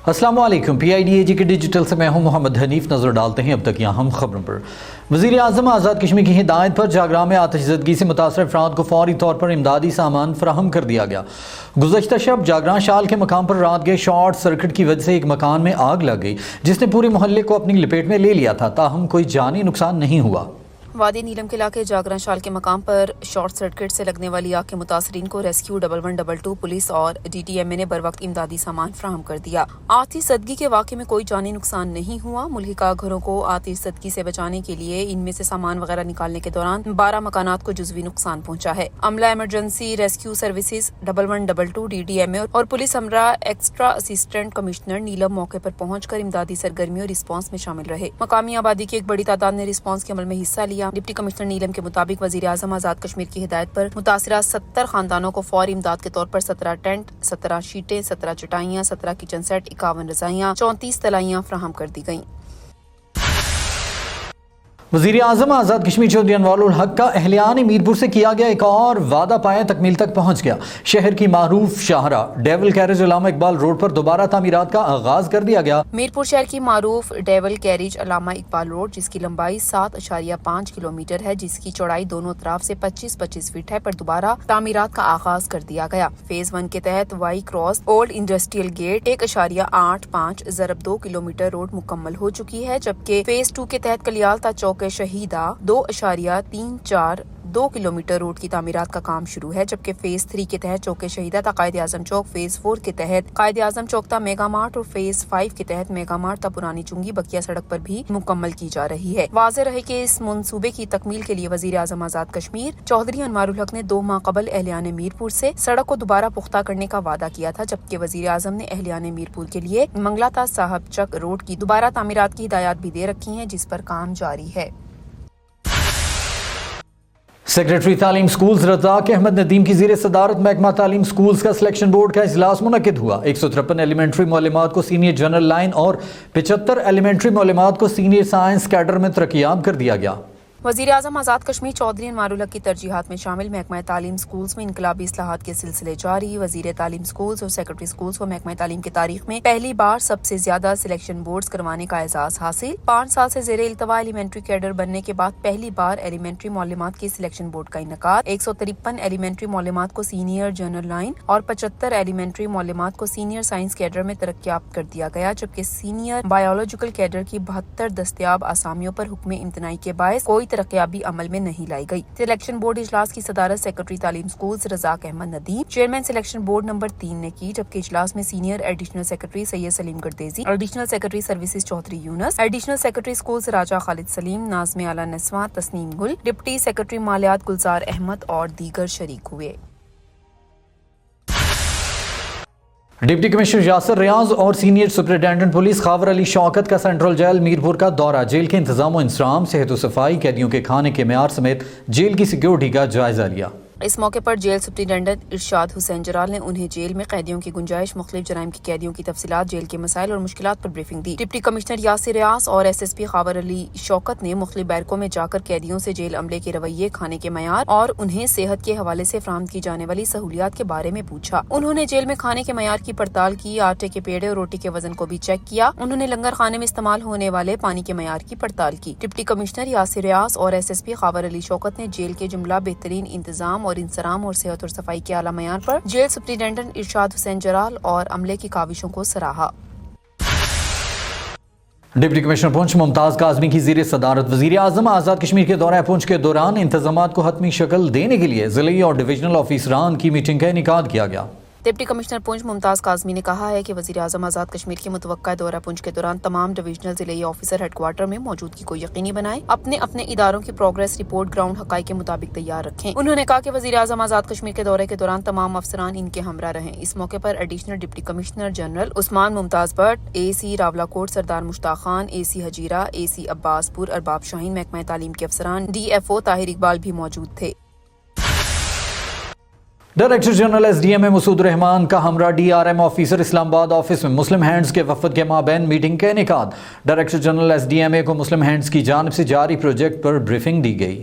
السلام علیکم، PIDAG کے ڈیجیٹل سے میں ہوں محمد حنیف۔ نظر ڈالتے ہیں اب تک یہاں ہم خبروں پر۔ وزیر اعظم آزاد کشمیر کی ہدایت پر جاگرا میں آتش زدگی سے متاثر افراد کو فوری طور پر امدادی سامان فراہم کر دیا گیا۔ گزشتہ شب جاگرا شال کے مقام پر رات گئے شارٹ سرکٹ کی وجہ سے ایک مکان میں آگ لگ گئی، جس نے پورے محلے کو اپنی لپیٹ میں لے لیا تھا، تاہم کوئی جانی نقصان نہیں ہوا۔ وادی نیلم کے علاقے جاگرا شال کے مقام پر شارٹ سرکٹ سے لگنے والی آگ کے متاثرین کو ریسکیو 1122 پولیس اور DTMA نے بروقت امدادی سامان فراہم کر دیا۔ آتش زدگی کے واقعے میں کوئی جانی نقصان نہیں ہوا۔ ملحقہ گھروں کو آتش زدگی سے بچانے کے لیے ان میں سے سامان وغیرہ نکالنے کے دوران 12 مکانات کو جزوی نقصان پہنچا ہے۔ عملہ ایمرجنسی ریسکیو سروسز 1122 DTMA اور پولیس ہمراہ ایکسٹرا اسسٹنٹ کمشنر نیلم موقع پر پہنچ کر امدادی سرگرمیوں اور رسپانس میں شامل رہے۔ مقامی آبادی کی ایک بڑی تعداد نے رسپانس کے عمل میں حصہ لیا۔ ڈپٹی کمشنر نیلم کے مطابق وزیر اعظم آزاد کشمیر کی ہدایت پر متاثرہ 70 خاندانوں کو فوری امداد کے طور پر 17 ٹینٹ، 17 شیٹیں، 17 چٹائیاں، 17 کچن سیٹ، 51 رضائیاں، 34 تلائیاں فراہم کر دی گئیں۔ وزیر اعظم آزاد کشمیر چودھری انوار الحق کا اہلیان میرپور سے کیا گیا ایک اور وعدہ پایا تکمیل تک پہنچ گیا۔ شہر کی معروف شاہراہ ڈیول کیریج علامہ اقبال روڈ پر دوبارہ تعمیرات کا آغاز کر دیا گیا۔ میرپور شہر کی معروف ڈیول کیریج علامہ اقبال روڈ، جس کی لمبائی 7.5 کلومیٹر ہے، جس کی چوڑائی دونوں طرف سے 25-25 فٹ ہے، پر دوبارہ تعمیرات کا آغاز کر دیا گیا۔ فیز 1 کے تحت Y cross old industrial gate 1.85/2 kilometre road مکمل ہو چکی ہے، جبکہ فیز 2 کے تحت کلیال تا چوک شہیدہ 2.342 کلومیٹر روڈ کی تعمیرات کا کام شروع ہے، جبکہ فیز 3 کے تحت چوک شہیدہ تا قائد اعظم چوک، فیز 4 کے تحت قائد اعظم چوک تا میگا مارٹ اور فیز 5 کے تحت میگا مارٹ تا پرانی چنگی بکیا سڑک پر بھی مکمل کی جا رہی ہے۔ واضح رہے کہ اس منصوبے کی تکمیل کے لیے وزیر اعظم آزاد کشمیر چودھری انوار الحق نے 2 ماہ قبل اہلیان میرپور سے سڑک کو دوبارہ پختہ کرنے کا وعدہ کیا تھا، جبکہ وزیر اعظم نے اہلیان میرپور کے لیے منگلا تا صاحب چک روڈ کی دوبارہ تعمیرات کی ہدایات بھی دے رکھی ہیں، جس پر کام جاری ہے۔ سیکریٹری تعلیم سکولز رزاق احمد ندیم کی زیر صدارت محکمہ تعلیم سکولز کا سلیکشن بورڈ کا اجلاس منعقد ہوا۔ 153 ایلیمنٹری معلمات کو سینئر جنرل لائن اور 75 ایلیمنٹری معلمات کو سینئر سائنس کیڈر میں ترقیاب کر دیا گیا۔ وزیر اعظم آزاد کشمیر چودھری انوار الحق کی ترجیحات میں شامل محکمہ تعلیم سکولز میں انقلابی اصلاحات کے سلسلے جاری۔ وزیر تعلیم سکولز اور سیکریٹری سکولز کو محکمہ تعلیم کی تاریخ میں پہلی بار سب سے زیادہ سلیکشن بورڈز کروانے کا اعزاز حاصل۔ 5 سال سے زیر التوا ایلیمنٹری کیڈر بننے کے بعد پہلی بار ایلیمنٹری معلمات کی سلیکشن بورڈ کا انعقاد۔ 153 ایلیمنٹری معلمات کو سینئر جنرل لائن اور 75 ایلیمنٹری معلمات کو سینئر سائنس کیڈر میں ترقیاب کر دیا گیا، جبکہ سینئر بایولوجیکل کیڈر کی 72 دستیاب اسامیوں پر حکم امتناعی کے باعث کوئی ترقیابی عمل میں نہیں لائی گئی۔ سلیکشن بورڈ اجلاس کی صدارت سیکریٹری تعلیم schools Razzaq Ahmed Nadeem, chairman selection board number 3 نے کی، جبکہ اجلاس میں senior additional secretary Syed Saleem Gardezi, additional secretary services Chaudhry Younis, additional secretary schools Raja Khalid Saleem, ناظم اعلیٰ نسواں تسنیم گل، ڈپٹی سیکریٹری مالیات گلزار احمد اور دیگر شریک ہوئے۔ ڈپٹی کمشنر یاسر ریاض اور سینئر سپرنٹینڈنٹ پولیس خاور علی شوکت کا سینٹرل جیل میرپور کا دورہ، جیل کے انتظام و انصرام، صحت و صفائی، قیدیوں کے کھانے کے معیار سمیت جیل کی سیکیورٹی کا جائزہ لیا۔ اس موقع پر جیل سپرنٹینڈنٹ ارشاد حسین جرال نے انہیں جیل میں قیدیوں کی گنجائش، مختلف جرائم کی قیدیوں کی تفصیلات، جیل کے مسائل اور مشکلات پر بریفنگ دی۔ ڈپٹی کمشنر یاسر ریاض اور SSP خاور علی شوکت نے مختلف بیرکوں میں جا کر قیدیوں سے جیل عملے کے رویے، کھانے کے معیار اور انہیں صحت کے حوالے سے فراہم کی جانے والی سہولیات کے بارے میں پوچھا۔ انہوں نے جیل میں کھانے کے معیار کی پڑتال کی، آٹے کے پیڑے اور روٹی کے وزن کو بھی چیک کیا۔ انہوں نے لنگر خانے میں استعمال ہونے والے پانی کے معیار کی پڑتال کی۔ ڈپٹی کمشنر یاسر ریاض اور SSP خاور علی شوکت نے جیل کے جملہ بہترین انتظام اور انصرام اور صحت اور صفائی کے اعلیٰ معیار پر جیل سپرنٹینڈنٹ ارشاد حسین جرال اور عملے کی کاوشوں کو سراہا۔ ڈپٹی کمشنر پونچھ ممتاز کاظمی کی زیر صدارت وزیر اعظم آزاد کشمیر کے دورہ پونچھ کے دوران انتظامات کو حتمی شکل دینے کے لیے ضلعی اور ڈویژنل آفیسران کی میٹنگ کا انعقاد کیا گیا۔ ڈپٹی کمشنر پونچھ ممتاز کاظمی نے کہا ہے کہ وزیر اعظم آزاد کشمیر کی متوقع دورہ پونچھ کے دوران تمام ڈویژنل ضلعی آفیسر ہیڈ کوارٹر میں موجودگی کو یقینی بنائیں، اپنے اداروں کی پروگریس رپورٹ گراؤنڈ حقائق کے مطابق تیار رکھیں۔ انہوں نے کہا کہ وزیر اعظم آزاد کشمیر کے دورے کے دوران تمام افسران ان کے ہمراہ رہیں۔ اس موقع پر additional deputy commissioner general Usman Mumtaz Butt, AC Rawalakot Sardar Mushtaq Khan, AC Hajira, AC عباس پور ارباب شاہین، محکمہ تعلیم کے افسران، DFO طاہر اقبال بھی موجود تھے۔ ڈائریکٹر جنرل SDMA مسعود الرحمان کا ہمراہ DRM آفیسر اسلام آباد آفس میں مسلم ہینڈز کے وفد کے مابین میٹنگ کا انعقاد۔ ڈائریکٹر جنرل SDMA کو مسلم ہینڈز کی جانب سے جاری پروجیکٹ پر بریفنگ دی گئی۔